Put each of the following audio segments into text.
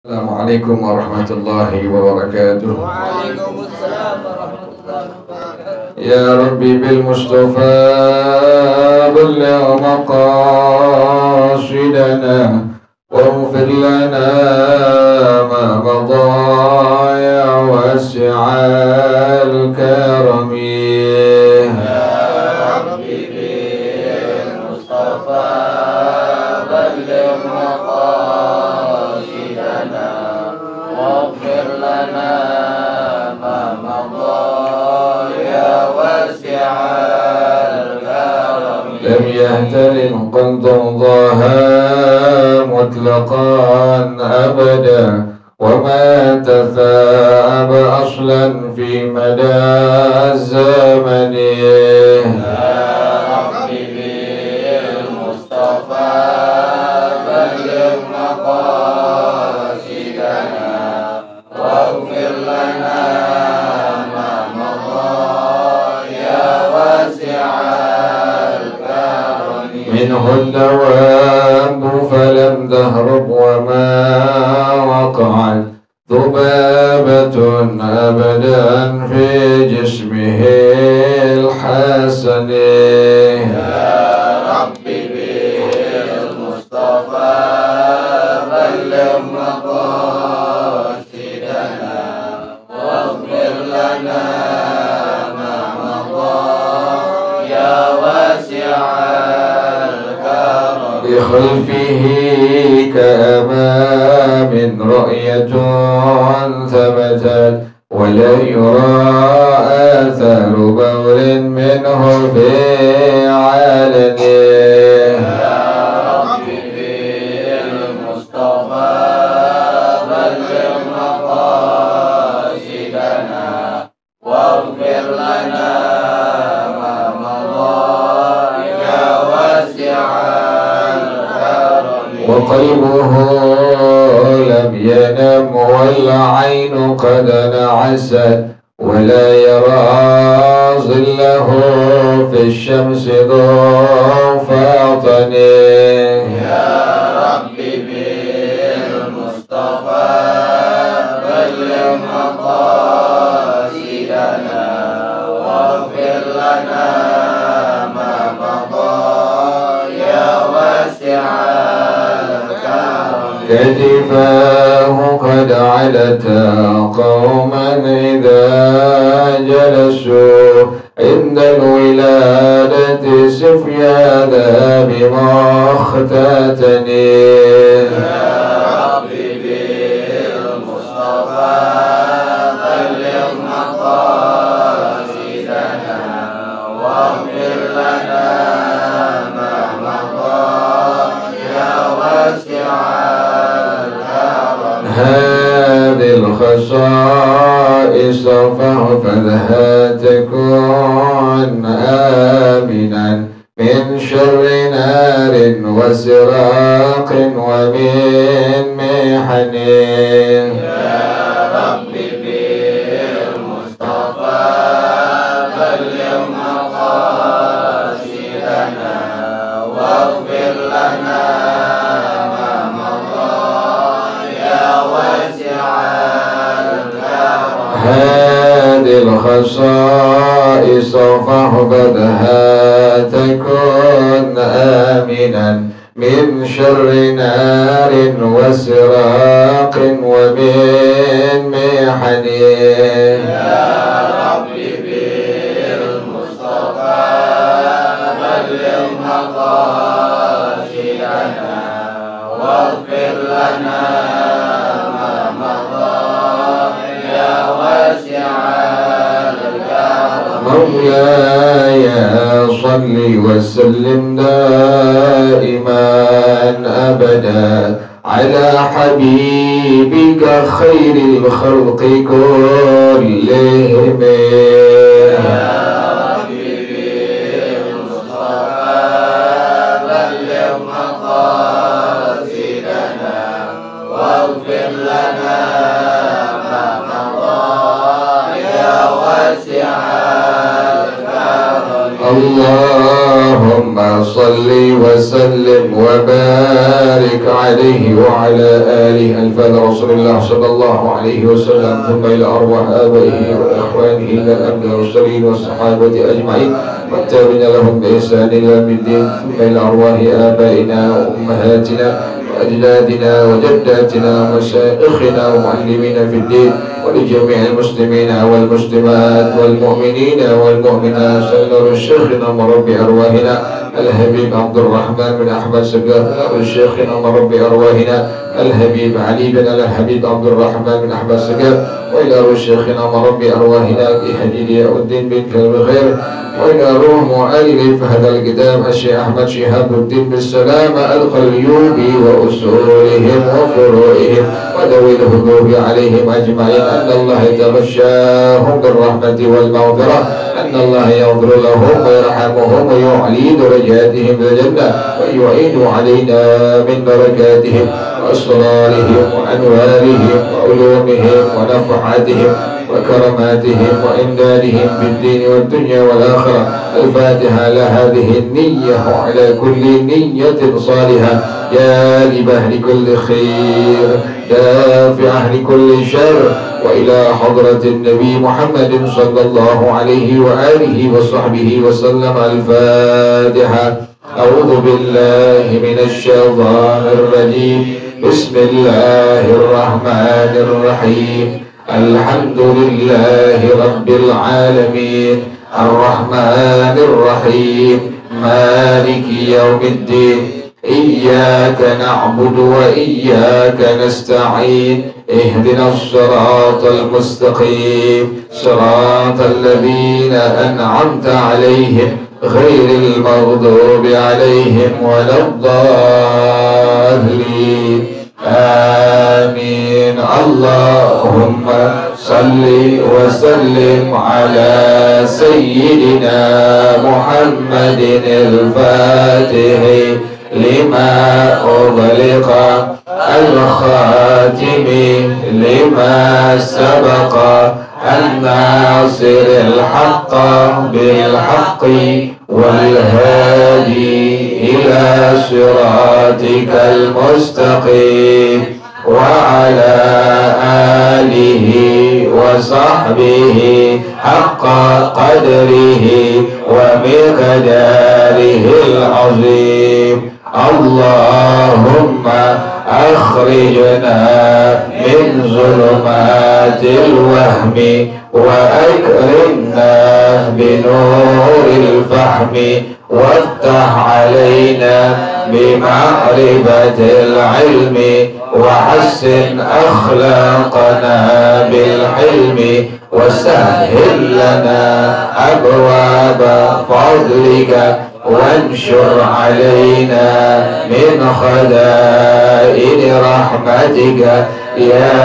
Assalamualaikum warahmatullahi wabarakatuh. Waalaikumsalam warahmatullahi wabarakatuh. Ya Rabbi bil Mustafa balligh maqasidana waghfir lana ma madha ya wasi'al karami. Ya Rabbi bil Mustafa balligh maqasidana waghfir lana ma madha ya wasi'al karami. لم يهتلم قد ضاها مطلقا أبدا وما تثاب أصلا في مدى الزمن. منه الدواب فلم تهرب وما وقعت ذبابة أبدا في جسمه الحسن. يا ربي بالمصطفى بلغ مقاصدنا واغفر لنا ما مضى يا واسع بخلفه كأمام رؤية ثبتت ولا يرى آثار بول منه في علنه. يا ربي بالمصطفى بلغ مقاصدنا واغفر لنا ما مضى يا واسع وقلبه لم ينم والعين قد نعست ولا يرى ظله في الشمس ذو فاطن. يا ربي بالمصطفى بلغ مقاصدنا واغفر لنا ما مضى يا واسع كتفاه قد علتا قوما إذا جلسوا عند الولادة سفيانا بمختتن. يا ربي بالمصطفى بلغ مقاصدنا واغفر لنا ما مضى يا واسع هذه الخصائص فاحفظها تكون آمنا من شر نار وسراق ومن محن. يا ربي بالمصطفى بلغ مقاصدنا واغفر لنا ما مضى يا واسع الكرم. هذه الخصائص فاحفظها تكن آمنا من شر نار وسراق ومن محن. يا ربي بالمصطفى بلغ مقاصدنا واغفر لنا ما مضى يا واسع الكرم. مولاي صل وسلم دائما أبدا على حبيبك خير الخلق كلهم. يا ربي بالمصطفى بلغ مقاصدنا واغفر لنا ما مضى يا واسع الكرم. اللهم صل وسلم وبارك عليه وعلى آله. الفاظ رسول الله صلى الله عليه وسلم. ثم إلى أرواح آبائه وإخوانه إلى الأنبياء والمرسلين والصحابة أجمعين والتابعين لهم بإحسان إلى يوم الدين. ثم إلى أرواح آبائنا وأمهاتنا وأجدادنا وجداتنا ومشايخنا ومعلمينا في الدين ولجميع المسلمين والمسلمات والمؤمنين والمؤمنات. سيدنا الشيخنا مربي أرواحنا الحبيب عبد الرحمن بن أحمد سقاف. الشيخنا مربي أرواحنا الحبيب علي بن الحبيب عبد الرحمن بن أحمد سقاف. وإلى الشيخنا مربي أرواحنا بحديد الدين بن الخير. وإلى روح مؤلف هذا الكتاب الشيخ أحمد شهاب الدين بالسلام القليوبي وأصولهم وفروعهم وذوي الحقوق عليهم أجمعين. أن الله يتغشاهم بالرحمة والمغفرة. أن الله يغفر لهم ويرحمهم ويعلي درجاتهم في الجنة ويعيد علينا من بركاتهم وأسرارهم وأنوارهم وعلومهم ونفحاتهم وكرماتهم وإمدادهم في الدين والدنيا والآخرة. الفاتحة على هذه النية وعلى كل نية صالحة جالبة لكل خير دافعة لكل شر. وإلى حضرة النبي محمد صلى الله عليه وآله وصحبه وسلم. الفاتحة. أعوذ بالله من الشيطان الرجيم. بسم الله الرحمن الرحيم. الحمد لله رب العالمين الرحمن الرحيم مالك يوم الدين. إياك نعبد وإياك نستعين. اهدنا الصراط المستقيم صراط الذين أنعمت عليهم غير المغضوب عليهم ولا الضالين. آمين. اللهم صل وسلم على سيدنا محمد الفاتح لما أغلق الخاتم لما سبق الناصر الحق بالحق والهادي إلى صراطك المستقيم وعلى آله وصحبه حق قدره ومقداره العظيم. اللهم أخرجنا من ظلمات الوهم وأكرمنا بنور الفهم وافتح علينا بمعرفة العلم وحسن أخلاقنا بالحلم وسهل لنا أبواب فضلك وانشر علينا من خزائن رحمتك يا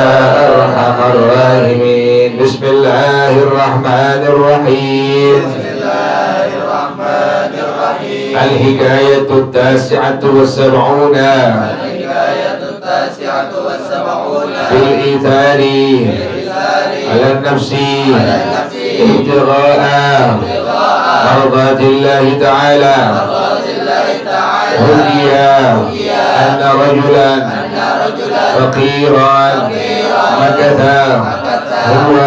أرحم الراحمين. بسم الله الرحمن الرحيم. الحكاية التاسعة والسبعون في الإيثار على النفس ابتغاء مرضات الله تعالى. حكي أن رجلا فقيرا مكث هو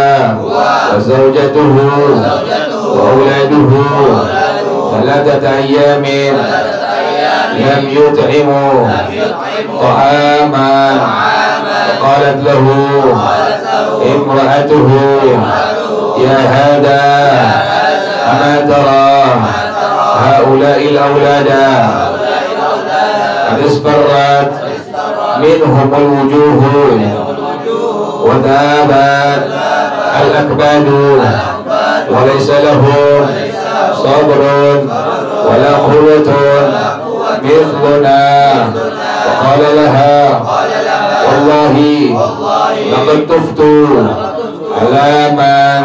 وزوجته وأولاده 3 أيام لم يطعموا طعاما. فقالت له امرأته يا هذا أما ترى هؤلاء الأولاد قد اصفرت منهم الوجوه وذابت الأكباد وليس لهم صبر ولا قوة مثلنا. فقال لها والله لقد طفت على من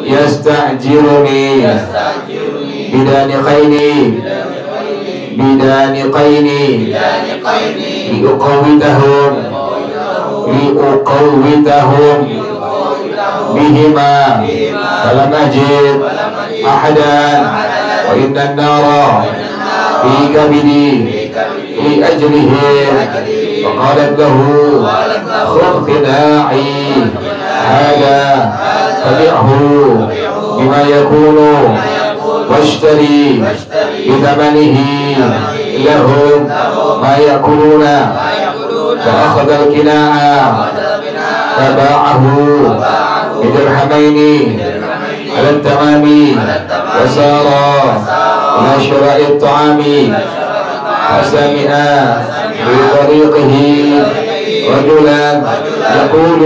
يستأجرني بدانقين لأقوتهم بهما فلم أجد أحدا وإن النار في كبدي في أجلهم. فقالت له خذ قناعي هذا فبعه بما يكون واشتري بثمنه لهم ما يأكلون. فأخذ القناع فباعه بدرهمين على التمام، وسار إلى شراء الطعام. فسمع في طريقه رجلا يقول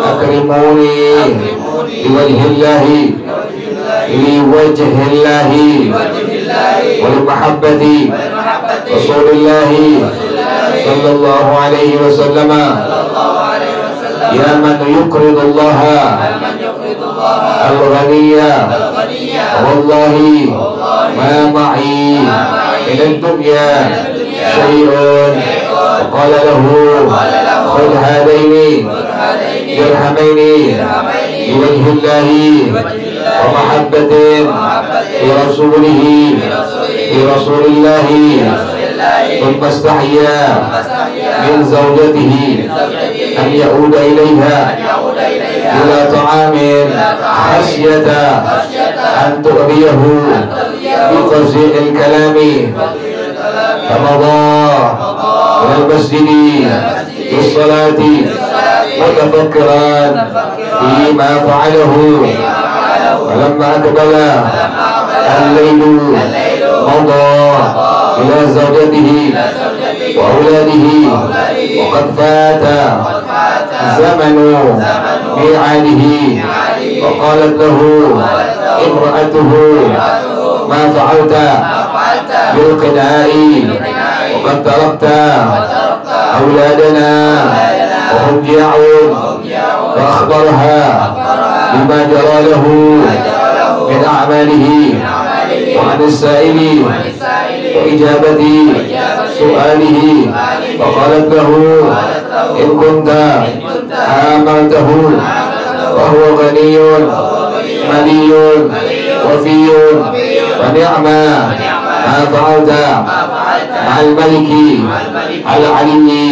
أكرموني لوجه الله ولمحبة رسول الله صلى الله عليه وسلم. يا من يقرض الله الغني والله ما معي من الدنيا شيء. وقال له خذ هذين درهمين لوجه الله ومحبة لرسول الله. ثم استحيا من زوجته أن يعود إليها إلى طعام خشية أن تؤذيه بفزع الكلام. فمضى إلى المسجد للصلاة متفكرا فيما فعله. فلما أقبل الليل مضى إلى زوجته وأولاده، وقد فات زمن ميعاده. وقالت له امرأته ما فعلت بالقناء وقد تركت أولادنا وهم جاعون. فأخبرها بما جرى له من أعماله وعن السائل وإجابة سؤاله. فقالت له إن كنت آمنته وهو غني ملي وفي ونعم ما فعلت مع الملك العلي.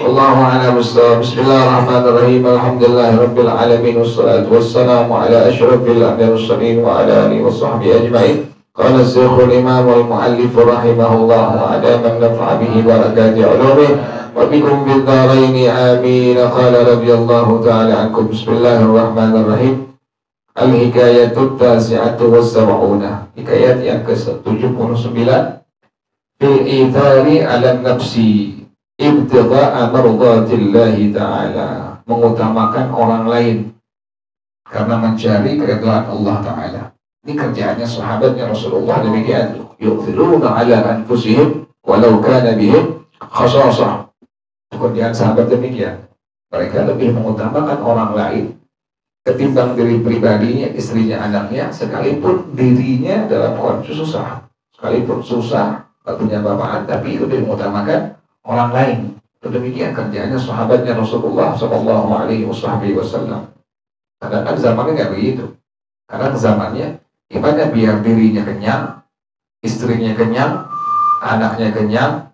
والله أعلم بالصواب. بسم الله الرحمن الرحيم. الحمد لله رب العالمين، والصلاة والسلام على أشرف الأنبياء والمرسلين وعلى آله وصحبه أجمعين. قال الشيخ الإمام والمؤلف رحمه الله وعلى من نفع به بركات علومه وبكم في الدارين آمين. قال رضي الله تعالى عنكم. بسم الله الرحمن الرحيم. Al-Hikayatut Tasi'atu Was-Sab'una. Hikayat yang ke-79. Fil ithari ala nafsi ibtigha'a mardatillahi ta'ala. Mengutamakan orang lain karena mencari keridhaan Allah Ta'ala. Ini kerjaannya sahabatnya Rasulullah demikian. Yu'thiruna ala anfusihim walau kana bihim khasasah. Kerjaan sahabat demikian. Mereka lebih mengutamakan orang lain ketimbang diri pribadinya, istrinya, anaknya, sekalipun dirinya dalam kondisi susah. Sekalipun susah, tak punya bapaan, tapi lebih mengutamakan orang lain. Demikian kerjaannya sahabatnya Rasulullah Sallallahu Alaihi Wasallam. Kadang-kadang zamannya nggak begitu. Karena zamannya ibadah biar dirinya kenyang, istrinya kenyang, anaknya kenyang,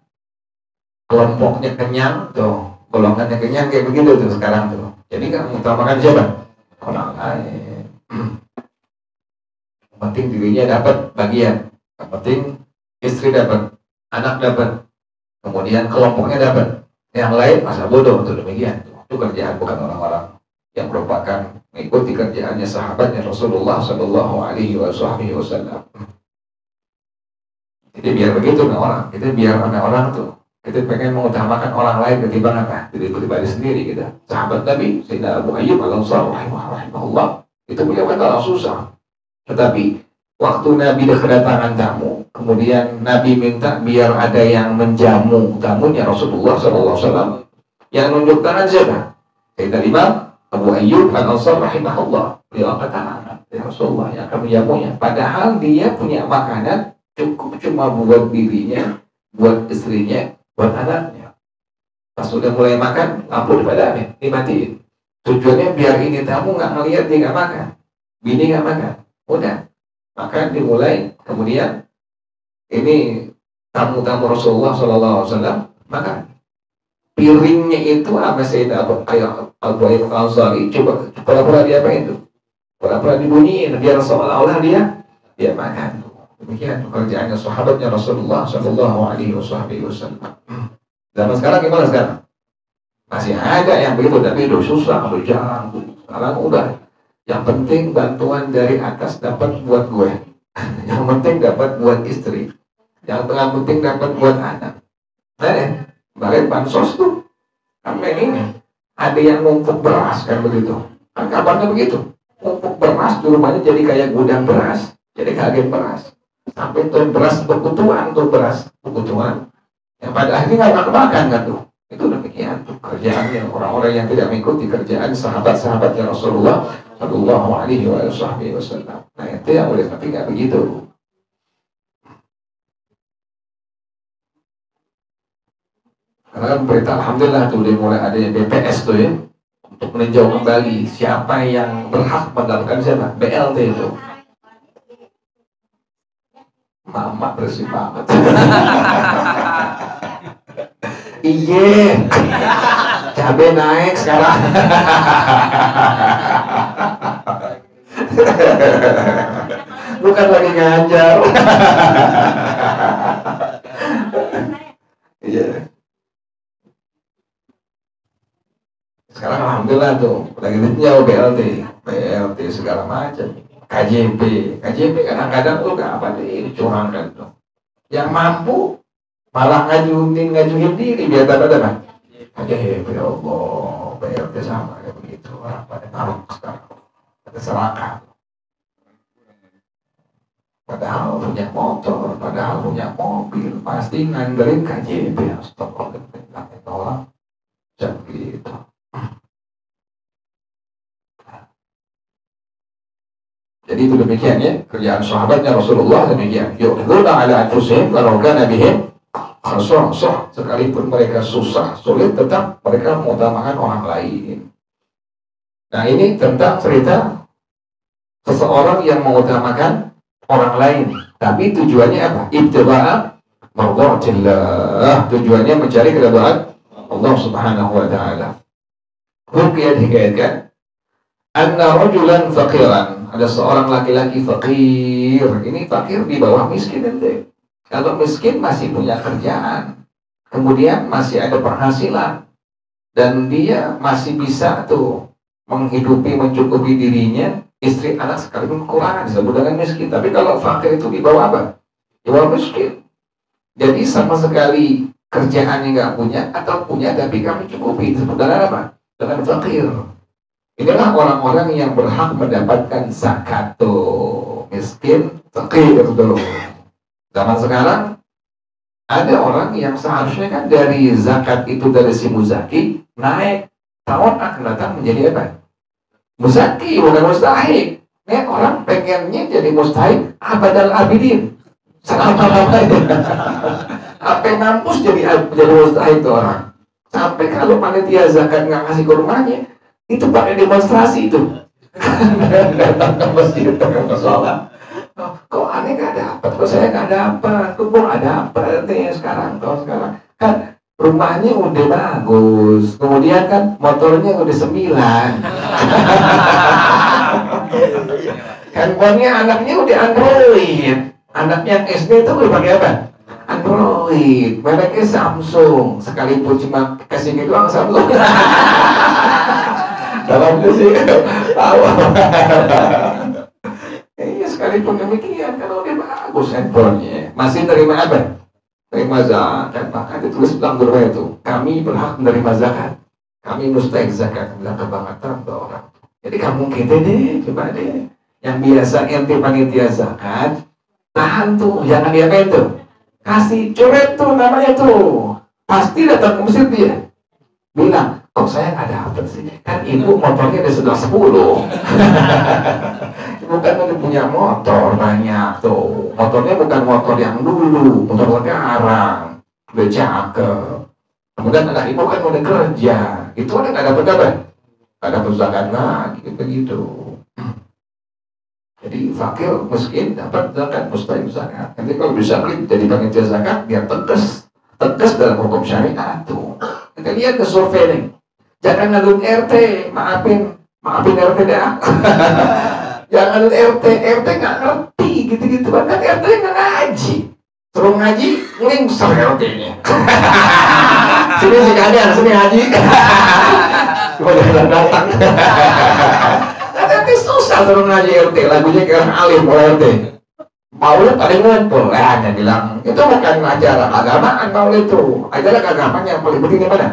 kelompoknya kenyang, tuh golongannya kenyang kayak begitu tuh sekarang tuh. Jadi kan mengutamakan siapa? Orang lain. Yang penting dirinya dapat bagian, yang penting istri dapat, anak dapat, kemudian kelompoknya dapat, yang lain masa bodoh. Itu demikian. Itu kerjaan bukan orang-orang yang merupakan mengikuti kerjaannya sahabatnya Rasulullah Sallallahu Alaihi Wasallam. Jadi biar begitu nggak orang, kita biar orang tuh. Kita pengen mengutamakan orang lain ketimbang apa? Diri pribadi sendiri kita. Sahabat Nabi, Sayyidina Abu Ayyub Al-Ansari rahimahullah, itu beliau kan orang susah. Tetapi waktu Nabi kedatangan tamu, kemudian Nabi minta biar ada yang menjamu tamunya Rasulullah SAW. Yang nunjuk tangan siapa? Sayyidina Imam Abu Ayyub Al-Ansari rahimahullah. Beliau angkat tangan, ya Rasulullah yang akan menjamunya. Padahal dia punya makanan cukup cuma buat dirinya, buat istrinya, buat anaknya. Pas sudah mulai makan, lampu dipadamkan, dimatiin. Tujuannya biar ini tamu nggak ngelihat dia nggak makan, bini nggak makan. Udah, Maka dimulai kemudian ini tamu-tamu Rasulullah SAW, maka piringnya itu sama Sayyidah Abu Ayyub Al-Ansari coba pura-pura diapain itu? Pura-pura dibunyiin biar seolah-olah dia makan. Demikian pekerjaannya sahabatnya Rasulullah SAW. Zaman sekarang gimana sekarang? Masih ada yang begitu, tapi udah susah, udah jarang. Sekarang udah. Yang penting bantuan dari atas dapat buat gue. Yang penting dapat buat istri. Yang penting dapat buat anak. Nah, kemarin bansos tuh. Sampai ini ada yang numpuk beras kan begitu. Kan kabarnya begitu. Numpuk beras di rumahnya jadi kayak gudang beras. Jadi kaget beras. Sampai tuh beras berkutuan tuh beras berkutuan. Yang pada akhirnya nggak makan kan tuh. Itu demikian tuh kerjaannya orang-orang yang tidak mengikuti kerjaan sahabat-sahabatnya Rasulullah Shallallahu Alaihi Wasallam. Nah itu yang boleh, tapi nggak begitu. Karena kan berita alhamdulillah tuh udah mulai ada yang BPS tuh ya, untuk meninjau kembali siapa yang berhak mendapatkan siapa BLT itu. Mama bersih banget. Iya, cabai naik sekarang. Bukan lagi ngajar. Iya. Sekarang alhamdulillah tuh lagi jauh BLT segala macam. KJP kadang-kadang tuh apa nih dicurangkan tuh. Yang mampu malah ngajuin diri biar dapat KJP. Ya Allah, BLT sama kayak begitu. Pada taruh sekarang, pada serakah. Padahal punya motor, padahal punya mobil, pasti ngandelin KJP. Astagfirullahaladzim, orang jangan gitu. Jadi itu demikian ya, kerjaan sahabatnya Rasulullah demikian. Yu'thiruna ala anfusihim walau kana bihim khasasah, sekalipun mereka susah, sulit, tetap mereka mengutamakan orang lain. Nah ini tentang cerita seseorang yang mengutamakan orang lain, tapi tujuannya apa? Ibtida'a mardhatillah, tujuannya mencari keridhaan Allah Subhanahu wa taala. Ruqyah dikatakan anna rajulan faqiran, ada seorang laki-laki fakir. Ini fakir di bawah miskin ente. Kalau miskin masih punya kerjaan, kemudian masih ada penghasilan, dan dia masih bisa tuh menghidupi, mencukupi dirinya, istri, anak sekalipun kekurangan, disebut dengan miskin. Tapi kalau fakir itu di bawah apa? Di bawah miskin. Jadi sama sekali kerjaannya nggak punya, atau punya tapi nggak mencukupi, disebut dengan apa? Dengan fakir. Inilah orang-orang yang berhak mendapatkan zakat tuh. Miskin, fakir dulu. Zaman sekarang ada orang yang seharusnya kan dari zakat itu, dari si muzaki naik, tahun akan datang menjadi apa? Muzaki, bukan mustahik. Ini orang pengennya jadi mustahik abadal abidin. Selama-lamanya. Sampai mampus jadi mustahik tuh orang. Sampai kalau panitia zakat nggak kasih ke rumahnya, itu pakai demonstrasi itu. Datang ke masjid, ke sholat. Kok aneh nggak dapat, kok saya nggak dapat, kok nggak dapat nih sekarang, kan rumahnya udah bagus, kemudian kan motornya udah 9, handphonenya anaknya udah Android, anaknya yang SD itu udah pakai apa? Android, mereknya Samsung, sekalipun cuma kasih gitu doang Samsung. Dalamnya sih tahu. Iya, sekalipun demikian, kalau dia bagus handphonenya, masih terima apa? Terima zakat. Bahkan ditulis dalam Quran itu, kami berhak menerima zakat, kami mustahik zakat. Bilang kebangetan tuh orang. Jadi kamu kita deh, coba deh, yang biasa ente panitia zakat, tahan tuh, jangan diapain tuh, kasih coret tuh namanya tuh, pasti datang ke masjid dia, bilang, kok saya nggak dapet sih? Kan ibu motornya sudah 10. Ibu kan udah punya motor banyak tuh. Motornya bukan motor yang dulu, motor sekarang, udah cakep. Kemudian anak ibu kan udah kerja, itu udah nggak dapet apa? Nggak dapet zakat lagi, begitu. Jadi Jadi fakir, miskin dapat zakat, mustahil zakat. Nanti kalau bisa beli jadi panitia zakat biar tegas dalam hukum syariat tuh. Kita lihat ke survei nih. Jangan ngalun RT, maafin RT dah. Jangan RT nggak ngerti gitu-gitu banget. RT nggak ngaji, suruh ngaji, ngelingser RT-nya. Sini sih kalian, sini ngaji. Cuma jangan datang. Tapi susah suruh ngaji RT, lagunya kayak orang alim oleh RT. Maulid paling ngumpul, dia bilang itu bukan ajaran agamaan maulid itu. Ajaran keagamaan yang paling penting gimana?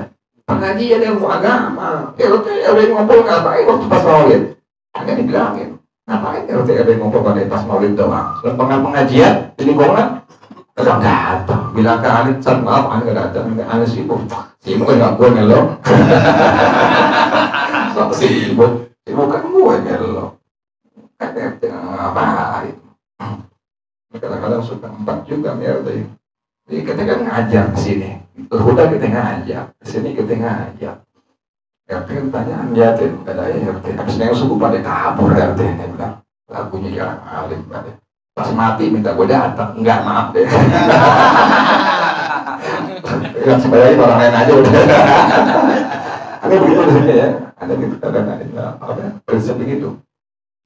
Pengajian ilmu agama. RT ngumpul ngapain waktu pas maulid? Hanya dibilangin. Ngapain RT ngumpul pada pas maulid doang? Lembaga pengajian di lingkungan kadang datang, bilang ke Alif, maaf, Alif gak datang, Alif sibuk kan gak gue ngelok. So sibuk kan gue ngelok. Kan RT ngapain? Kadang-kadang suka empat juga RT. Jadi kita kan ngajar ke sini, udah kita ngajar, ke sini kita ngajar. RT kan tanya, liatin, kata RT, habis nengok suku pada kabur RT, dia bilang, lagunya jarang Alif pada. Pas mati minta gue datang, enggak, maaf deh. Yang sebenarnya orang lain aja udah. Ada begitu ya, ada gitu kadang-kadang apa prinsip begitu.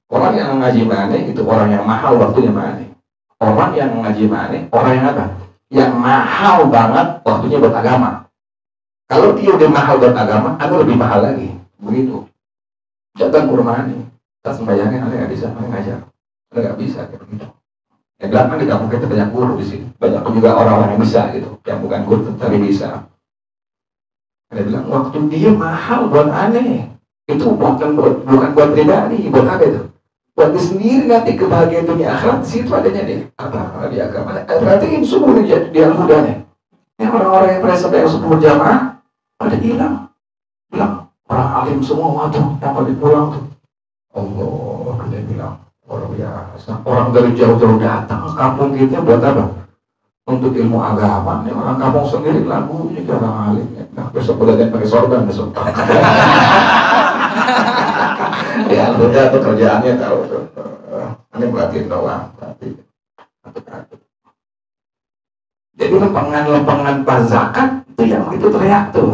Orang yang ngaji mana itu orang yang mahal waktunya mana. Orang yang ngaji mana, orang yang apa? Yang mahal banget waktunya buat agama. Kalau dia udah mahal buat agama, anu lebih mahal lagi. Begitu. Datang ke rumah ini, tak sembayangin, anda nggak bisa, anda ngajar. Anda nggak bisa kayak begitu. Yang belakang di kampung kita banyak guru di sini, banyak juga orang-orang yang bisa gitu, yang bukan guru tapi bisa. Ada bilang waktu dia mahal buat aneh, itu bukan buat pribadi, buat apa itu? Buat dia sendiri nanti kebahagiaan dunia akhirat di situ adanya deh. Apa di agama? Berarti ini subuh dia mudah nih. Yang orang-orang yang pada sampai subuh berjamaah pada hilang, bilang orang alim semua tuh, yang pada pulang tuh. Allah, dia bilang. Orang biasa, orang dari jauh-jauh datang ke kampung kita buat apa? Untuk ilmu agama. Nih orang kampung sendiri lagunya ke orang alim. Nah besok udah pakai sorban besok. Ya udah tuh kerjaannya tahu tuh. Ini perhatiin doang. Jadi lempangan pas zakat itu yang begitu teriak tuh.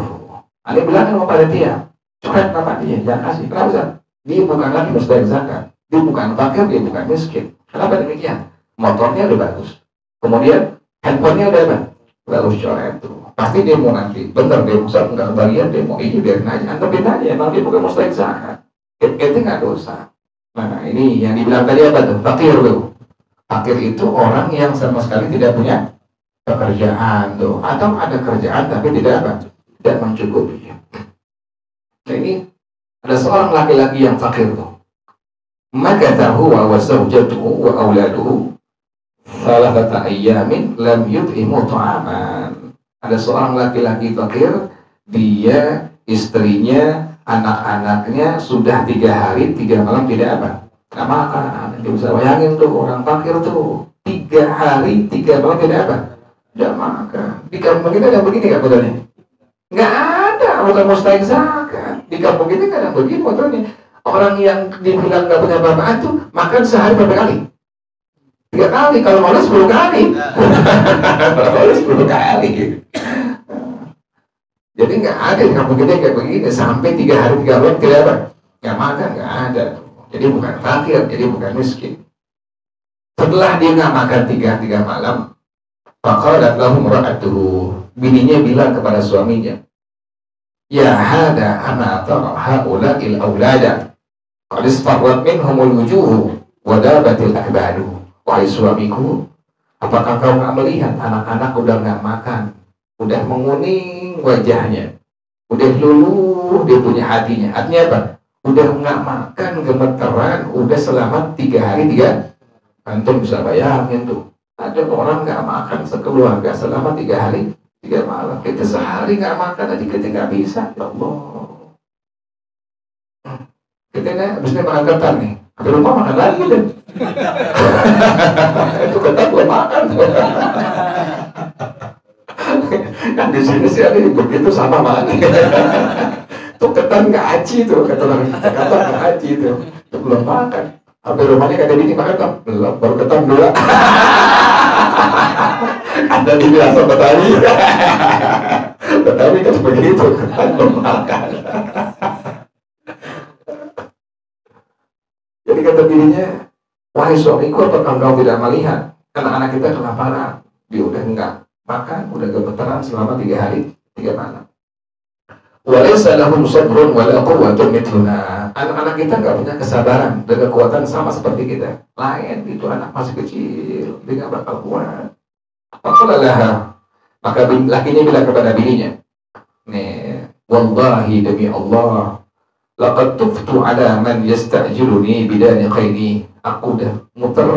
Ini bilangin sama panitia, coret nama dia, jangan kasih. Kenapa? Dia bukan lagi mustahil zakat. Dia bukan fakir, dia bukan miskin. Kenapa demikian? Motornya udah bagus. Kemudian handphonenya udah bagus coret tuh. Pasti dia mau nanti. Bener dia usah nggak kebagian dia mau ini biarin aja. Anda biarin aja. Emang dia bukan mustahil zakat. Itu nggak dosa. Nah ini yang dibilang tadi apa tuh? Fakir tuh. Fakir itu orang yang sama sekali tidak punya pekerjaan tuh. Atau ada kerjaan tapi tidak apa? Tidak mencukupi. Nah ini ada seorang laki-laki yang fakir tuh. Maka huwa wa zawjatuhu wa auladuhu salasata ayyamin lam yut'imu ta'aman. Ada seorang laki-laki fakir, dia, istrinya, anak-anaknya sudah 3 hari 3 malam tidak apa? Nggak makan. Nanti bisa bayangin tuh orang fakir tuh 3 hari 3 malam tidak apa? Tidak makan. Di kampung kita ada begini nggak motornya? Nggak ada, bukan mustahil zakat. Di kampung kita nggak ada begini motornya. Orang yang dibilang nggak punya apa-apaan tuh makan sehari berapa kali? 3 kali, kalau malas 10 kali. Kalau malas 10 kali. Jadi nggak ada di kampung kita kayak begini sampai 3 hari 3 malam tidak apa? Nggak makan, nggak ada. Jadi bukan fakir, jadi bukan miskin. Setelah dia nggak makan 3 malam, faqalat lahu imra'atuhu, bininya bilang kepada suaminya, ya hada ana tara haula'il aulada qad isfarrat minhumul wujuhu wa dabatil akbadu. Wahai suamiku, apakah kau nggak melihat anak-anak udah nggak makan, udah menguning wajahnya, udah luluh dia punya hatinya. Artinya apa? Udah nggak makan, gemeteran, udah selama 3 hari 3. Antum bisa bayangin tuh, ada orang nggak makan sekeluarga selama 3 hari 3 malam. Kita sehari nggak makan aja kita nggak bisa. Ya Allah. Kita nih habisnya makan ketan nih. Habis lupa makan lagi deh. Itu ketan belum makan. Kan di sini sih ada begitu sama banget. Itu ketan nggak aci tuh, kata orang kata nggak aci tuh. Itu belum makan. Sampai rumahnya kata bini makan dong, belum, baru ketemu dua. Ada bini asal Betawi. Betawi kan begitu, kan belum makan. Jadi kata bininya, wahai suamiku, apakah engkau tidak melihat anak-anak kita kelaparan? Dia udah enggak makan, udah gemeteran selama 3 hari 3 malam. Walaysa lahum sabrun wala quwwatun mithluna. Anak-anak kita enggak punya kesabaran dan kekuatan sama seperti kita. Lain itu anak masih kecil, dia enggak bakal kuat. Faqala, maka lakinya bilang kepada bininya, nih, wallahi demi Allah, laqad tuftu ala man yasta'jiluni bidaniqaini. Aku udah muter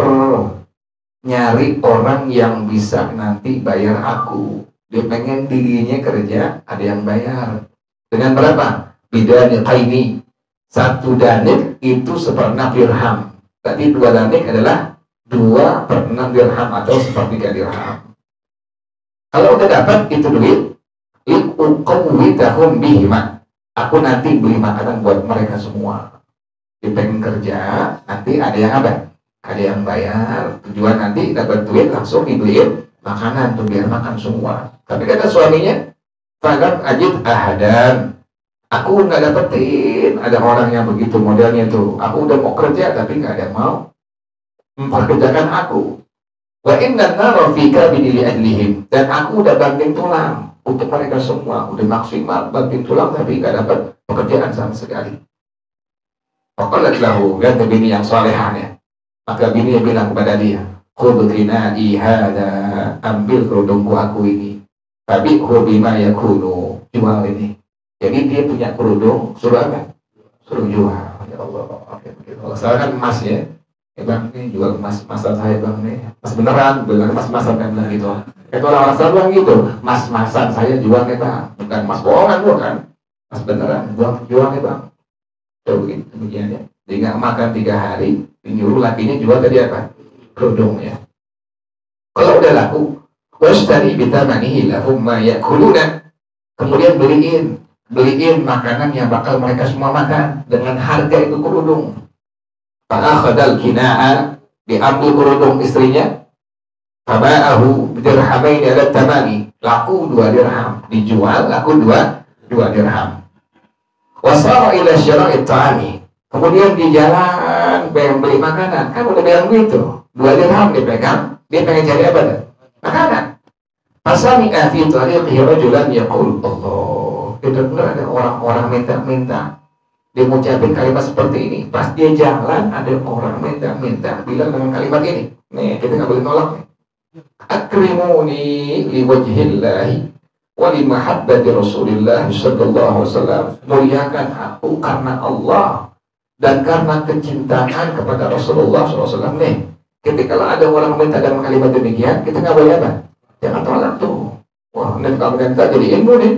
nyari orang yang bisa nanti bayar aku. Dia pengen dirinya kerja, ada yang bayar. Dengan berapa? Bidaniqaini. 1 danik itu 1/6 dirham. Tadi 2 danik adalah 2/6 dirham atau 1/3 dirham. Kalau udah dapat itu duit, liqawwitahum bihima. Aku nanti beli makanan buat mereka semua. Dia pengen kerja, nanti ada yang apa? Ada yang bayar. Tujuan nanti dapat duit langsung dibeliin makanan tuh biar makan semua. Tapi kata suaminya, "Falam ajid ahadan." Aku nggak dapetin ada orang yang begitu modelnya tuh. Aku udah mau kerja tapi nggak ada yang mau memperkerjakan aku. Wa inna nara fika bidili adlihim. Dan aku udah banting tulang untuk mereka semua, udah maksimal banting tulang tapi nggak dapat pekerjaan sama sekali. Faqalat lahu, dan bini yang solehannya. Maka bini bilang kepada dia, khudh ghina'i hadza, ambil kerudungku aku ini. Tabi'hu bima yakunu, jual ini. Jadi dia punya kerudung, suruh apa? Suruh jual. Ya Allah, oke begitu. Kalau saya kan emas ya. Ya bang, ini jual emas-masan saya bang nih. Mas beneran, beneran emas-masan kan bilang gitu. Itu orang-orang selalu bilang gitu, emas-masan saya jual nih bang. Bukan emas bohongan bukan. Mas beneran, jual nih bang. Coba begini, demikiannya. Dia nggak makan 3 hari, dinyuruh lakinya jual tadi apa? Kerudungnya. Kalau udah laku, washtari bitamanihi lahum ma yakuluna. Kemudian beliin makanan yang bakal mereka semua makan dengan harga itu kerudung. Fa'akhadal kina'a, diambil kerudung istrinya. Faba'ahu dirhamaini ala tamani, laku 2 dirham, dijual laku 2 dirham. Wasara ila syara'i ta'ami, kemudian di jalan pengen beli makanan, kan udah bilang gitu, 2 dirham dipegang, dia pengen cari apa dah? Makanan. Fasami'a fi tariqihi rajulan yaqul, Allah, benar-benar ada orang-orang minta-minta. Dia mengucapkan kalimat seperti ini. Pas dia jalan, ada orang minta-minta bilang dengan kalimat ini. Nih, kita nggak boleh nolak nih. Akrimuni liwajhillahi wa limahabbati Rasulillah sallallahu alaihi wasallam. Muliakan aku karena Allah dan karena kecintaan kepada Rasulullah sallallahu alaihi wasallam. Nih, ketika ada orang minta dengan kalimat demikian, kita nggak boleh apa? Jangan tolak tuh. Wah, ini kamu minta jadi ilmu nih.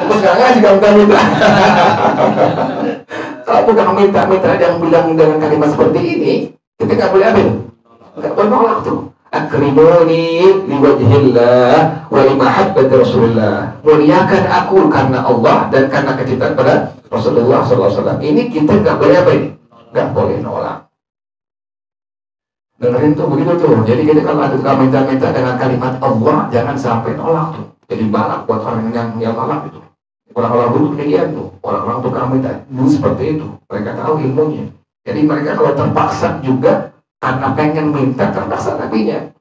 Terus gak ngasih kamu minta. Kalau bukan minta yang bilang dengan kalimat seperti ini, kita nggak boleh ambil, nggak boleh nolak tuh. Akrimuni liwajhillah wa limahabbati Rasulillah. Muliakan aku karena Allah dan karena kecintaan pada Rasulullah SAW. Ini kita nggak boleh apa ini? Nggak boleh nolak. Dengerin tuh begitu tuh. Jadi kita kalau ada minta-minta dengan kalimat Allah, jangan sampai nolak tuh. Jadi balak buat orang yang nolak itu. Orang-orang dulu demikian tuh. Orang-orang tukang minta dulu seperti itu. Mereka tahu ilmunya. Jadi mereka kalau terpaksa juga karena pengen minta, terpaksa nabinya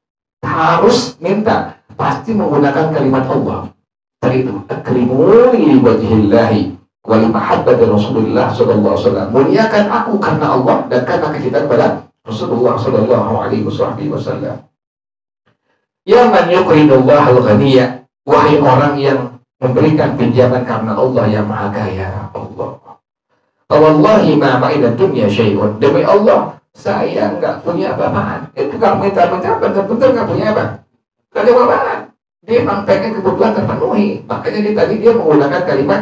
harus minta, pasti menggunakan kalimat Allah. Tadi itu, akrimuni wajhillahi wa limahabbati Rasulullah sallallahu alaihi wasallam. Muliakan aku karena Allah dan karena kecintaan pada Rasulullah sallallahu alaihi wasallam. Ya man yuqridullah al-ghaniyya, wahai orang yang memberikan pinjaman karena Allah yang maha kaya. Allah, wallahi ma ma'ina dunya syai'un. Demi Allah, saya nggak punya apa-apaan. Itu kalau minta-minta benar-benar nggak punya apa? Nggak ada apa-apaan. Dia memang pengen kebutuhan terpenuhi. Makanya tadi dia menggunakan kalimat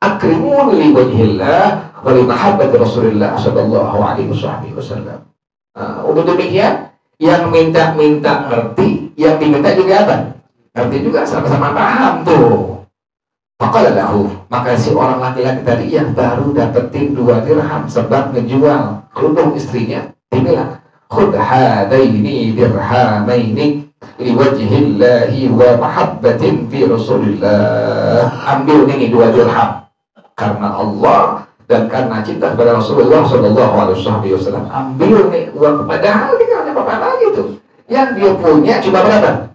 akrimun li wajhillah wa li mahabbati Rasulillah sallallahu alaihi wasallam. Untuk demikian, yang minta-minta ngerti, yang diminta juga apa? Ngerti juga, sama-sama paham tuh. Maka Faqala lahu, maka si orang laki-laki tadi yang baru dapetin 2 dirham sebab ngejual kerudung istrinya, dia bilang, khudh hadaini dirhamaini liwajhillahi wa mahabbatin fi Rasulillah. Ambil ini 2 dirham karena Allah dan karena cinta kepada Rasulullah sallallahu alaihi wasallam. Ambil nih uang, padahal dia nggak ada apa-apa lagi tuh. Yang dia punya cuma berapa?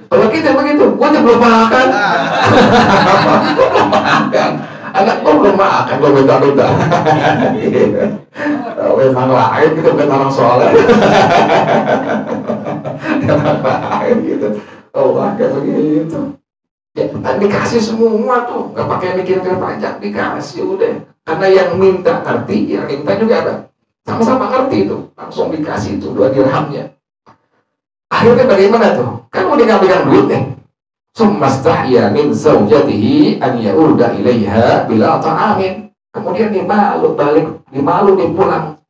Kalau kita begitu, gua belum makan. Belum makan. Anak gua belum makan, gua minta-minta. Memang lain gitu, bukan orang soleh. Memang lain gitu. Allah kayak begitu. Ya, kan dikasih semua tuh, nggak pakai mikir-mikir panjang, dikasih udah. Karena yang minta ngerti, yang minta juga ada. Sama-sama ngerti itu, langsung dikasih itu 2 dirhamnya. Akhirnya bagaimana tuh? Kan udah ngambilkan duit nih. Summastahya min zawjatihi an ya'uda ilaiha bila ta'amin. Kemudian dia malu balik, dia malu dia pulang.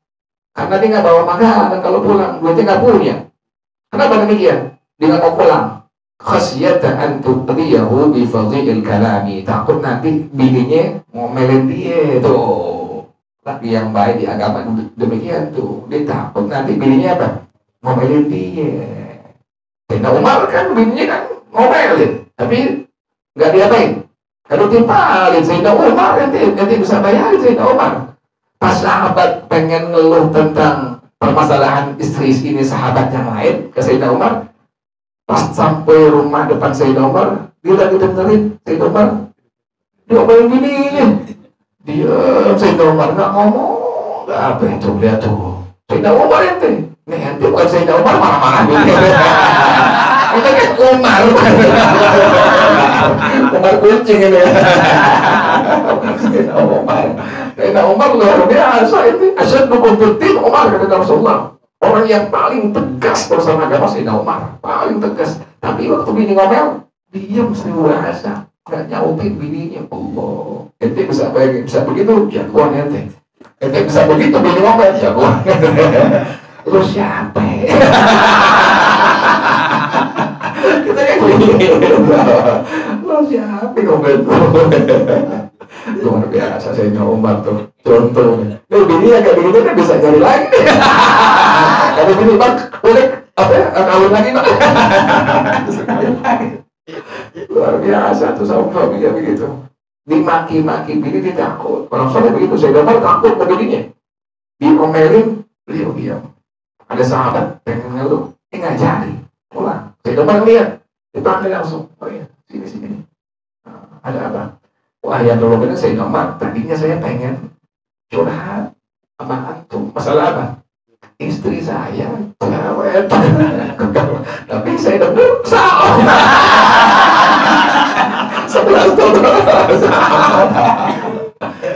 Karena dia nggak bawa makanan kalau pulang, duitnya nggak punya. Kenapa demikian? Dia nggak mau pulang. Khasyata an tuqdiyahu bi fadhil kalami. Takut nanti bininya ngomelin dia tuh. Laki yang baik di agama demikian tuh. Dia takut nanti bininya apa? Ngomelin dia. Sayyidina Umar kan bininya kan ngomelin, tapi nggak diapain. Kalau timpalin Sayyidina Umar nanti bisa bayarin Sayyidina Umar. Pas sahabat pengen ngeluh tentang permasalahan istri ini sahabat yang lain ke Sayyidina Umar, pas sampai rumah depan Sayyidina Umar, dia lagi dengerin Sayyidina Umar diomelin bininya. Dia Sayyidina Umar nggak ngomong, nggak apa itu, lihat tuh Sayyidina Umar ente. Nih, nanti bukan Sayyidina Umar marah-marah ini. Itu kan Umar. Umar kucing ini. Sayyidina Umar. Sayyidina Umar luar biasa ini. Asyad bukututin Umar kata Rasulullah. Orang yang paling tegas bersama agama Sayyidina Umar. Paling tegas. Tapi waktu bini ngomel, diam seribu bahasa. Nggak nyautin bininya. Allah. Ente bisa begitu, jagoan ente. Ente bisa begitu, bini ngomel, jagoan. Lu siapa? Kita kayak gini. Lu siapa ngomel? Luar biasa Sayyidina Umar tuh. Contohnya. Nih bini agak begitu kan bisa nyari lagi. Kalau bini Bang, boleh apa ya? Kawin lagi Bang. Luar biasa tuh suaminya begitu. Dimaki-maki bini dia takut. Orang soleh begitu, Sayyidina Umar takut ke bininya. Diomelin, beliau diam. Ada sahabat pengen ngeluh, nggak jadi, pulang. Saya coba lihat, dipanggil langsung. Oh iya, sini. Ada apa? Wah, yang dulu bener saya nomor. Tadinya saya pengen curhat sama antum. Masalah apa? Istri saya cewek. Tapi saya dengar salah. 11 tahun.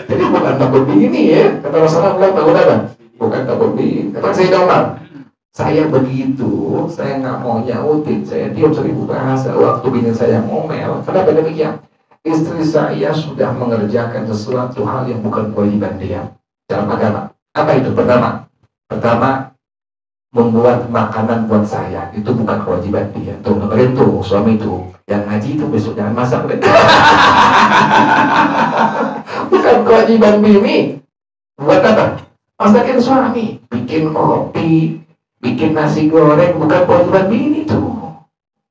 Jadi bukan takut bini ya. Kata Rasulullah bilang takut apa? Bukan takut bini. Kata saya nomor. Saya begitu, saya nggak mau nyautin, saya diam 1000 bahasa. Waktu bini saya ngomel, kenapa demikian? Istri saya sudah mengerjakan sesuatu hal yang bukan kewajiban dia dalam agama. Apa itu? Pertama, membuat makanan buat saya itu bukan kewajiban dia. Tuh dengerin tuh suami tuh, yang ngaji itu besok jangan masak. Bukan kewajiban bini. Buat apa? Masakin suami, bikin kopi, bikin nasi goreng, bukan kewajiban bini tuh.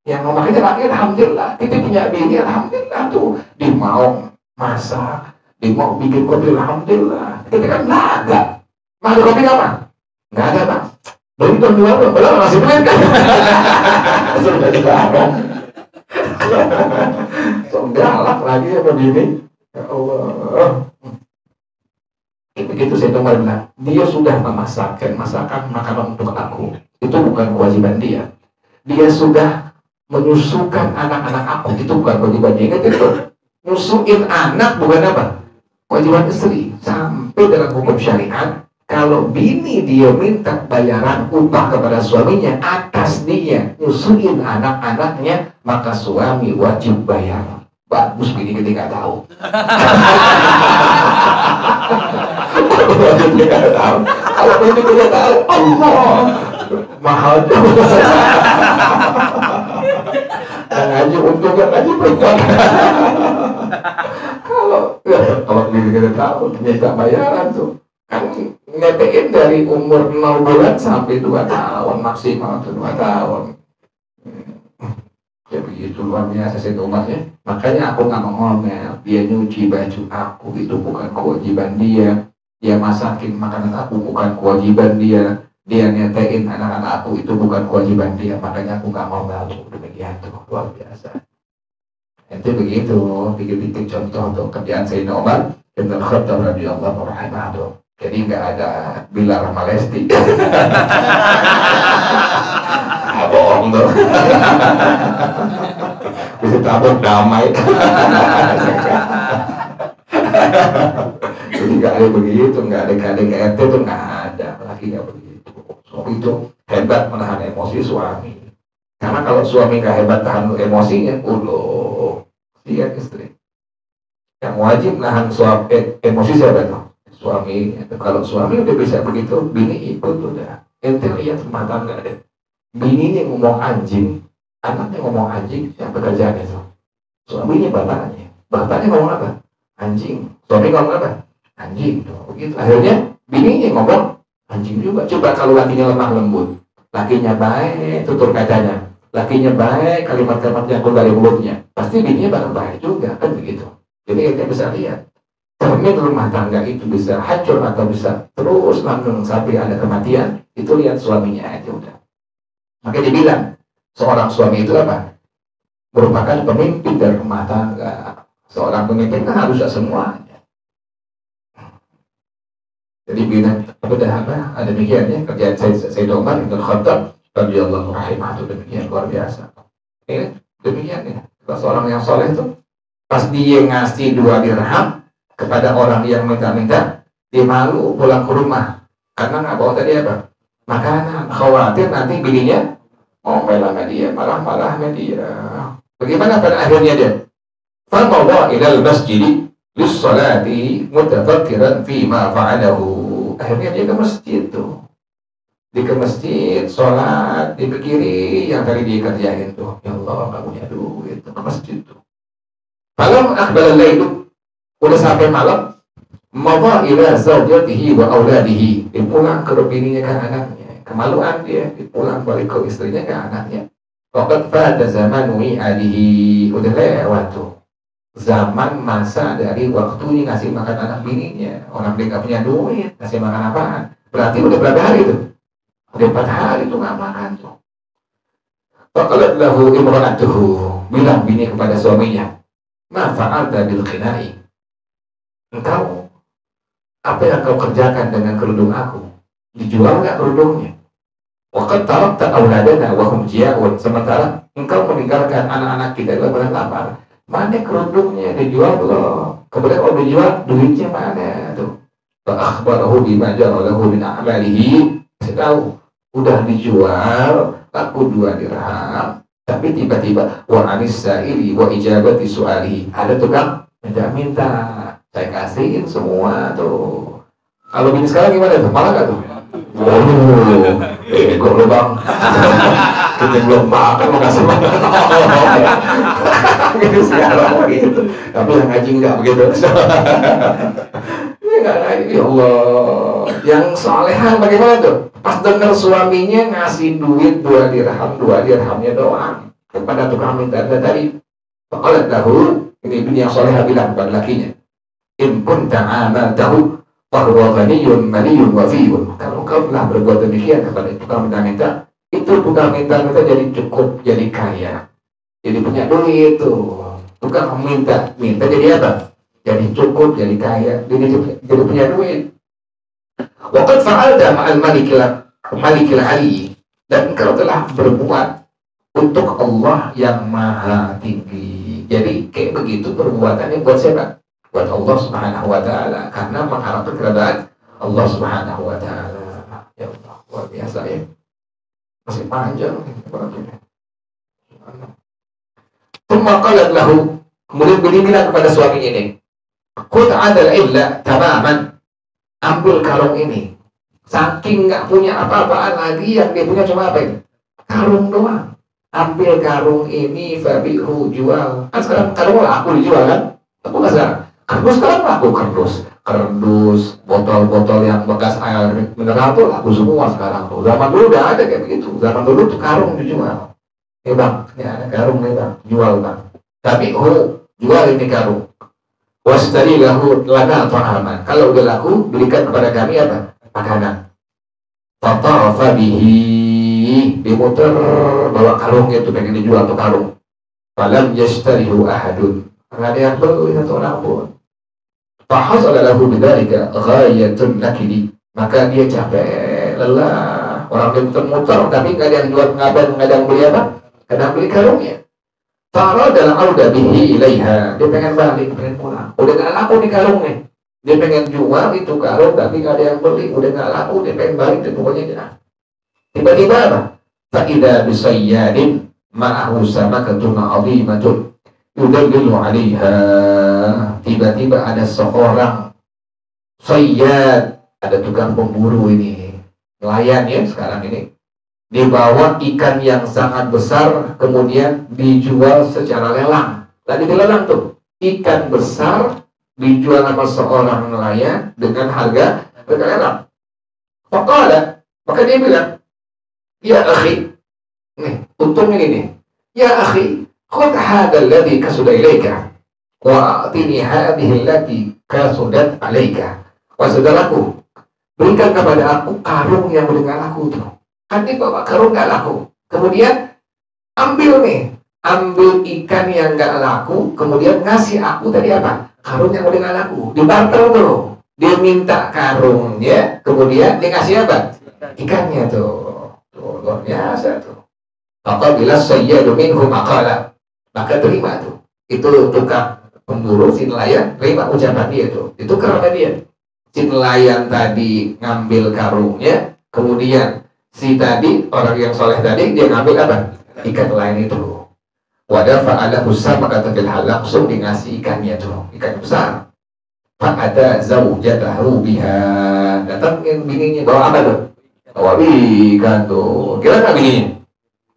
Yang makanya laki alhamdulillah, kita punya bini alhamdulillah tuh. Dia mau masak, dia mau bikin kopi alhamdulillah. Kita kan laga. Mau ada kopi apa? Nggak ada Bang. Belum tentu belum masih duit kan. Sudah dibarang. So galak lagi ya begini. Ya Allah. Begitu saya dengar bilang, dia sudah memasakkan masakan makanan untuk aku. Itu bukan kewajiban dia. Dia sudah menyusukan anak-anak aku. Itu bukan kewajiban dia. Ingat itu. Nyusuin anak bukan apa? Kewajiban istri. Sampai dalam hukum syariat, kalau bini dia minta bayaran upah kepada suaminya atas dia nyusuin anak-anaknya, maka suami wajib bayar. Bagus bini ketika tahu. Wajib ketika tahu. Kalau bini ketika tahu, Allah mahal. Ngaji untung kan ngaji perempuan. 3 tahun, minta bayaran tuh. Kan netein dari umur 0 bulan sampai 2 tahun maksimal tuh 2 tahun. Ya begitu luar biasa saya umatnya. Makanya aku nggak mau ngomel. Dia nyuci baju aku itu bukan kewajiban dia. Dia masakin makanan aku bukan kewajiban dia. Dia nyetain anak-anak aku itu bukan kewajiban dia. Makanya aku nggak mau ngomel. Demikian tuh luar biasa. Itu begitu. Bikin-bikin contoh untuk kerjaan Sayyidina Umar bin Khattab radhiyallahu anhu. Jadi nggak ada Bilar Malesti. Bohong tuh. Bisa tabur damai. Jadi nggak ada begitu, nggak ada KDKRT tuh nggak ada. Lagi nggak begitu. Suami itu hebat menahan emosi suami. Karena kalau suami nggak hebat tahan emosinya, dia istri. Yang wajib nahan emosi siapa tuh? Suami. Kalau suami udah bisa begitu, bini ikut udah. Ente lihat rumah tangga deh. Bininya ngomong anjing, anaknya ngomong anjing, siapa kerjaannya tuh? Suaminya bapaknya ngomong apa? Anjing. Suami ngomong apa? Anjing. Begitu. Akhirnya bininya ngomong anjing juga. Coba kalau lakinya lemah lembut, lakinya baik, tutur kacanya, lakinya baik, kalimat-kalimat yang keluar dari mulutnya, pasti bininya bakal baik juga, kan begitu. Jadi kita bisa lihat, cermin rumah tangga itu bisa hancur atau bisa terus langgeng sampai ada kematian. Itu lihat suaminya aja udah. Maka dibilang seorang suami itu apa? Merupakan pemimpin dari rumah tangga. Seorang pemimpin kan harus semuanya. Jadi bilang apa? Ada demikian ya kerjaan Sayyidina Umar bin Khattab radhiyallahu anhu demikian luar biasa. Ya, demikian ya. Kalau seorang yang soleh itu pas dia ngasih 2 dirham kepada orang yang minta-minta, dia malu pulang ke rumah karena nggak bawa tadi apa? Makanan, khawatir nanti bininya ngomel sama dia, marah-marah sama dia. Bagaimana pada akhirnya dia? Famawa ilal masjid lis-salati mutafakkiran fima fa'alahu. Akhirnya dia ke masjid tuh. Dia ke masjid, sholat, dipikiri yang tadi dia kerjain tuh. Ya Allah, nggak punya duit, ke masjid tuh. Malam akbal al-lailu, udah sampai malam, mawa ila zawjatihi wa auladihi. Dia pulang ke bininya kan anaknya. Kemaluan dia, pulang balik ke istrinya ke anaknya. Waqad fata zamanu alihi, udah lewat tuh zaman masa dari waktunya ngasih makan anak bininya. Orang dia nggak punya duit, ngasih makan apaan? Berarti udah berapa hari tuh? Udah 4 hari tuh nggak makan tuh. Faqalat lahu imra'atuhu, bilang bini kepada suaminya, ma fa'alta bil qina'i? Engkau apa yang kau kerjakan dengan kerudung aku? Dijual nggak kerudungnya? Waqad tarakta auladana wa hum jia'un. Sementara engkau meninggalkan anak-anak kita dalam keadaan lapar. Mana kerudungnya? Dijual belum? Kemudian kalau dijual, duitnya mana tuh? Fa akhbarahu bima jara lahu min a'malihi. Saya tahu udah dijual laku 2 dirham, tapi tiba-tiba wa anis sa'ili wa ijabati su'ali. Ada tukang minta, saya kasihin semua tuh. Kalau bini sekarang gimana tuh? Malah gak tuh? Waduh, ego lu bang. Kita belum makan mau kasih makan. Gitu sekarang gitu. Tapi yang ngaji nggak begitu. Ini nggak ngaji. Ya Allah. Yang solehan bagaimana tuh? Pas dengar suaminya ngasih duit 2 dirhamnya doang kepada tukang minta tadi. Oleh tahu ini bini yang soleha bilang kepada lakinya, in kunta amaltahu bahwa ghaniyun maliyun wafiyun. Kalau kau telah berbuat demikian kepada tukang minta-minta, itu tukang minta-minta jadi cukup, jadi kaya, jadi punya duit tuh. Tukang minta jadi apa? Jadi cukup, jadi kaya, jadi punya duit. Waqad fa'alta ma'al malikil ali. Dan engkau telah berbuat untuk Allah yang maha tinggi. Jadi kayak begitu perbuatannya buat siapa? Buat Allah Subhanahu wa ta'ala, karena mengharapkan keridhaan Allah Subhanahu wa ta'ala. Ya Allah, luar biasa ya. Masih panjang Tsumma qalat lahu, kemudian bini bilang kepada suami ini, "Qut 'adal illa tamaman." Ambil karung ini. Saking nggak punya apa-apaan lagi, yang dia punya cuma apa ini? Karung doang. Ambil karung ini, fabi'hu, jual. Kan sekarang karung aku dijual kan? Aku nggak sekarang. Kardus sekarang laku, kardus, botol-botol yang bekas air mineral tuh laku semua sekarang tuh. Zaman dulu udah ada kayak begitu. Zaman dulu tuh karung dijual. Bang, ini ada karung nih bang, jual bang. Tapi jual ini karung. Wasdari lahu lana ta'aman. Kalau udah laku, berikan kepada kami apa? Makanan. Fatarafa bihi, dimuter bawa karungnya itu pengen dijual tuh karung. Falam yashtarihu ahadun. Nggak ada yang beli satu orang pun. Fahasala lahu bidzalika ghayatun nakidi. Maka dia capek, lelah. Orang dia muter-muter, tapi nggak ada yang jual, nggak ada yang beli apa? Nggak ada yang beli karungnya. Fara dalam auda bihi ilaiha. Dia pengen balik, pengen pulang. Udah nggak laku nih karung nih. Dia pengen jual itu karung, tapi nggak ada yang beli. Udah nggak laku, dia pengen balik. Dia pokoknya dia. Tiba-tiba apa? Fa'idha bisayyadin ma'ahu samakatun 'azimatun yudallilu 'alaiha. Tiba-tiba ada seorang sayyad, ada tukang pemburu ini, nelayan ya sekarang ini, dibawa ikan yang sangat besar, kemudian dijual secara lelang. Tadi dilelang tuh, ikan besar dijual sama seorang nelayan dengan harga lelang. Maka dia bilang, ya akhi, nih, untung ini nih, ya akhi, khudh hadha alladhi kasuda ilaika wa a'tini hadhihi allati kasudat alaika. Wah saudaraku, berikan kepada aku karung yang udah gak laku tuh. Kan dia bawa karung gak laku. Kemudian ambil ikan yang gak laku, kemudian ngasih aku tadi apa? Karung yang udah gak laku. Dibarter tuh. Dia minta karungnya, kemudian dia ngasih apa? Ikannya tuh. Tuh luar biasa tuh. Maka bila sayyadu minhu maqala. Maka terima tuh. Itu tukang pemburu, si nelayan, terima ucapan dia tuh. Itu karena dia. Si nelayan tadi ngambil karungnya, kemudian si tadi, orang yang soleh tadi, dia ngambil apa? Ikan lain itu. Wadah fa'ala usah, maka terlihat langsung dikasih ikannya tuh, ikan besar. Fa'ada zawjatahu biha. Datangin bininya, bawa apa tuh? Bawa ikan tuh. Kira nggak bininya?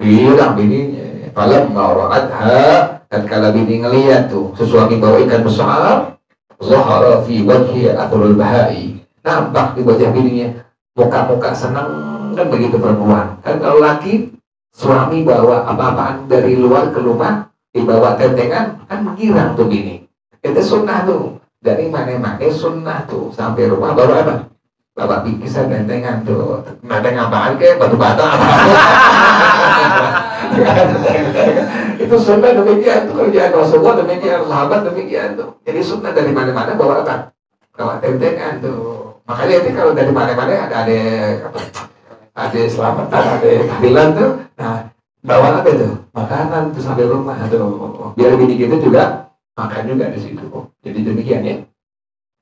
Bilang bininya. Falam ma'ra'adha. Dan kalau bini ngeliat tuh, sesuami bawa ikan besar, zahara fi wajhi athurul bahai. Nampak di wajah bininya, muka-muka senang. Kan begitu perempuan. Kan kalau laki, suami bawa apa-apaan dari luar ke rumah, dibawa tentengan, kan menggirang tuh bini. Itu sunnah tuh. Dari mana-mana sunnah tuh. Sampai rumah bawa apa? Bawa bingkisan tentengan tuh. Tentengan apaan kayak batu bata apa? Itu sunnah demikian tuh. Kerjaan Rasulullah demikian, sahabat demikian tuh. Jadi sunnah dari mana-mana bawa apa? Bawa tentengan tuh. Makanya itu kalau dari mana-mana ada selamatan, ada tahlilan tuh. Nah, bawa apa tuh? Makanan tuh sampai rumah tuh. Biar bini kita juga makan juga di situ. Jadi demikian ya.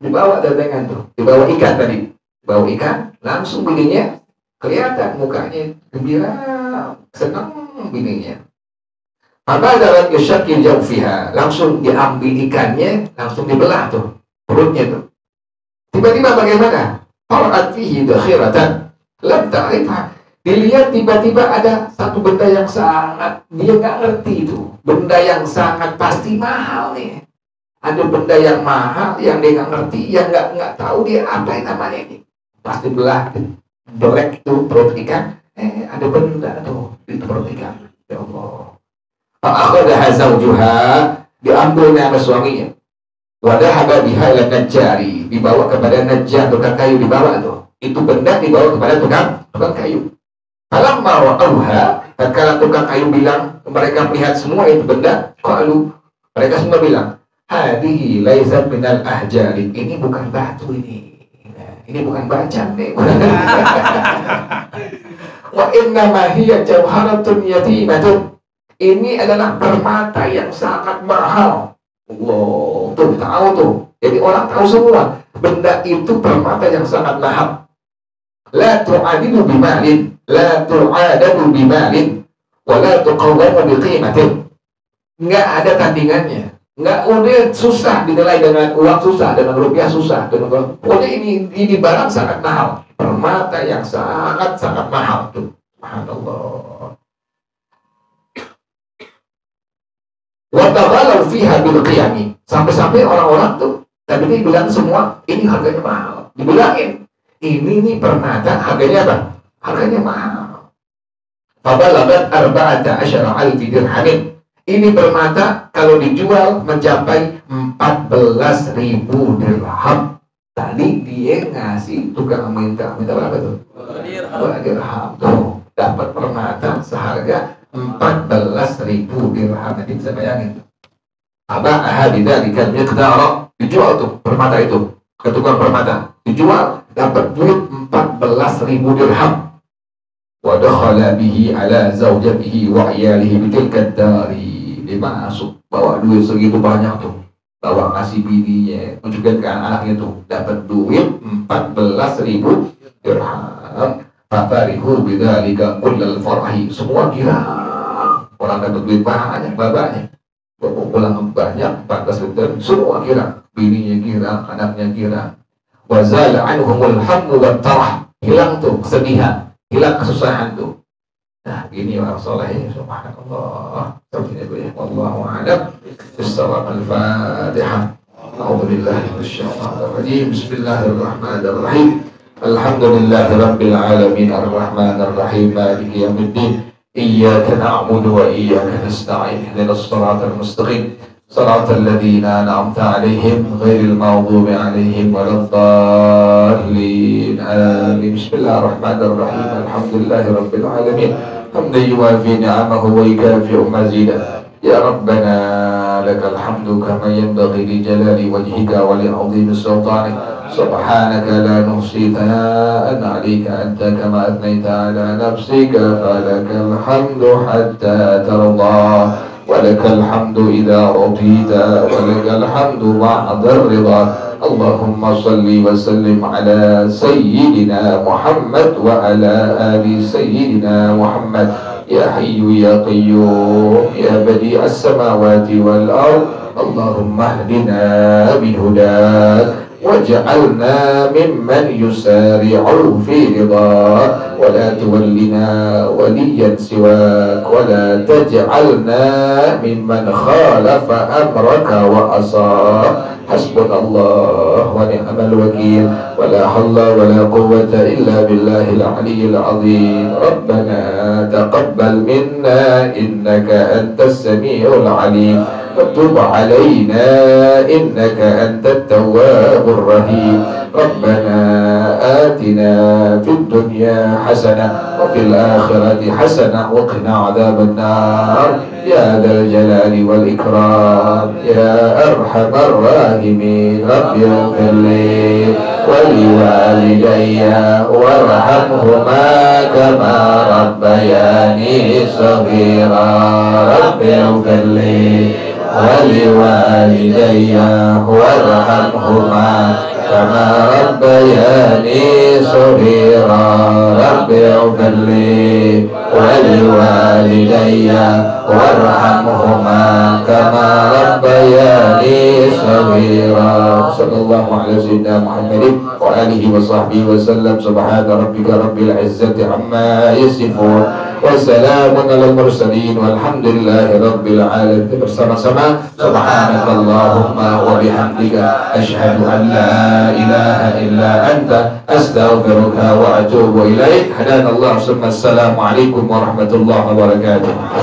Dibawa tentengan tuh. Dibawa ikan tadi. Bawa ikan, langsung bininya kelihatan mukanya gembira, senang bininya. Maka dalam yusyakil jawfiha, langsung diambil ikannya, langsung dibelah tuh perutnya tuh. Tiba-tiba bagaimana? Fara'at fihi dakhiratan lam ta'rifha. Dilihat tiba-tiba ada satu benda yang sangat dia nggak ngerti itu. Benda yang sangat pasti mahal nih. Ada benda yang mahal yang dia nggak ngerti, yang nggak tahu dia apa yang namanya ini. Pasti belah, belek itu perut ikan. Ada benda tuh di perut ikan. Ya Allah. Fa'akhadha zawjuha, diambilnya sama suaminya. Wadahaba biha ila najjari, dibawa kepada najjar, tukang kayu dibawa tuh. Itu benda dibawa kepada tukang kayu. Falamma ra'auha, tatkala tukang kayu bilang, mereka melihat semua itu benda, qalu, mereka semua bilang, hadhihi laysat minal ahjari, ini bukan batu ini. Ini bukan bacan nih. Wa innama hiya jawharatun yatimatun. Ini adalah permata yang sangat mahal. Allah, tuh tahu tuh. Jadi orang tahu semua. Benda itu permata yang sangat mahal. La tu'adilu bimalin, la tu'adadu bimalin, wa la tuqawwamu biqimatin. Nggak ada tandingannya. Nggak udah susah dinilai dengan uang, susah dengan rupiah, susah dengan pokoknya ini barang sangat mahal, permata yang sangat mahal tuh. Subhanallah. Wa taghallaw fiha bil qiyami. Sampai-sampai orang-orang tuh Tapi dia bilang semua ini harganya mahal. Dibilangin, ini nih permata harganya apa? Harganya mahal. Fabalagat 14.000 dirhamin. Ini permata kalau dijual mencapai 14.000 dirham. Tadi dia ngasih tukang minta berapa tuh? 2 dirham tuh. Dapat permata seharga 14.000 dirham. Nanti bisa bayangin. Aba'aha bidzalika al-miqdar. Dijual tuh permata itu ke tukang permata, dijual dapat duit 14.000 dirham. Wa dakhala bihi ala zaujatihi wa iyalihi bitilka dari. Dia masuk bawa duit segitu banyak tuh, bawa ngasih bininya, tunjukkan ke anak-anaknya tuh, dapat duit 14.000 dirham. Fatarihu bidzalika kullal farahi. Semua kira orang dapat duit banyak, babanya bawa pulang banyak 14.000 dirham. Semua kira, bininya kira, anaknya kira. Wazala anhumul hammu wat tarah. Hilang tuh kesedihan, hilang kesusahan tuh. Nah, gini orang soleh, subhanallah. Seperti itu ya. Wallahu a'lam. Bismillah al-Fatihah. A'udzubillahi minasyaitonir rajim. Bismillahirrahmanirrahim. Alhamdulillahirabbil alamin arrahmanir rahim maliki yaumiddin. Iyyaka na'budu wa iyyaka nasta'in. Ihdinas siratal mustaqim. صراط الذين أنعمت عليهم غير المغضوب عليهم ولا الضالين آمين. بسم الله الرحمن الرحيم. الحمد لله رب العالمين حمدا يوافي نعمه ويكافئ مزيدا. يا ربنا لك الحمد كما ينبغي لجلال وجهك ولعظيم سلطانك. سبحانك لا نحصي ثناء عليك أنت كما أثنيت على نفسك فلك الحمد حتى ترضى ولك الحمد إذا رضيت ولك الحمد بعد الرضا. اللهم صل وسلم على سيدنا محمد وعلى آل سيدنا محمد. يا حي يا قيوم يا بديع السماوات والأرض. اللهم اهدنا بهداك واجعلنا ممن يسارع في رضاك ولا تولنا وليا سواك ولا تجعلنا ممن خالف أمرك وأصاك. حسبنا الله ونعم الوكيل ولا حول ولا قوة إلا بالله العلي العظيم. ربنا تقبل منا إنك أنت السميع العليم وتب علينا إنك أنت التواب الرحيم. ربنا آتنا في الدنيا حسنة وفي الآخرة حسنة وقنا عذاب النار يا ذا الجلال والإكرام يا أرحم الراحمين. رب اغفر لي ولوالدي وارحمهما كما ربياني صغيرا. رب اغفر لي ولوالدي وارحمهما كما ربياني صغيرا. رب اغفر لي ولوالدي وارحمهما كما ربياني صغيرا. صلى الله على سيدنا محمد وآله وصحبه وسلم. سبحان ربك رب العزة عما يصفون وسلام على المرسلين والحمد لله رب العالمين. bersama-sama subhanakallahumma wa bihamdika asyhadu an la ilaha illa anta astaghfiruka wa atubu ilaik. Hadanallahu. Assalamualaikum warahmatullahi wabarakatuh.